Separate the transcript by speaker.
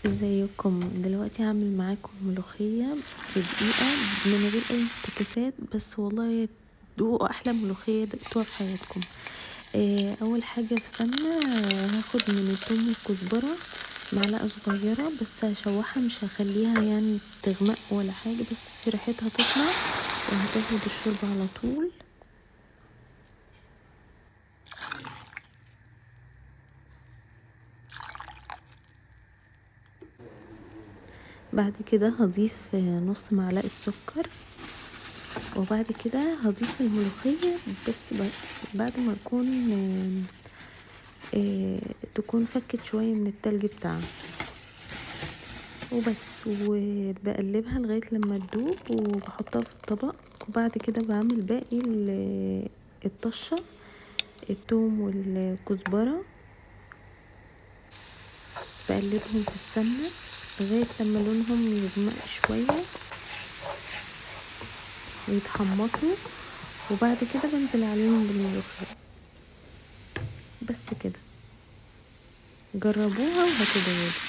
Speaker 1: ازيكم؟ دلوقتي هعمل معاكم ملوخية في دقيقة من غير اي افتكاسات، بس والله تدوقوا احلى ملوخية دقتوها في حياتكم. اول حاجة في سمنة هاخد من الثوم والكزبرة معلقة صغيرة، بس هشوحها مش هخليها يعني تغمق ولا حاجة، بس ريحتها تطلع وهتاخد الشوربة على طول. بعد كده هضيف نص معلقة سكر، وبعد كده هضيف الملوخية، بس بعد ما تكون فكت شوية من التلج بتاعها وبس، وبقلبها لغاية لما تدوب وبحطها في الطبق. وبعد كده بعمل باقي الطشة، الثوم والكزبرة، بقلبهم في السمنة لغاية لما لونهم يغمق شوية ويتحمصوا، وبعد كده بنزل عليهم بالملوخية. بس كده، جربوها وهتدعوا.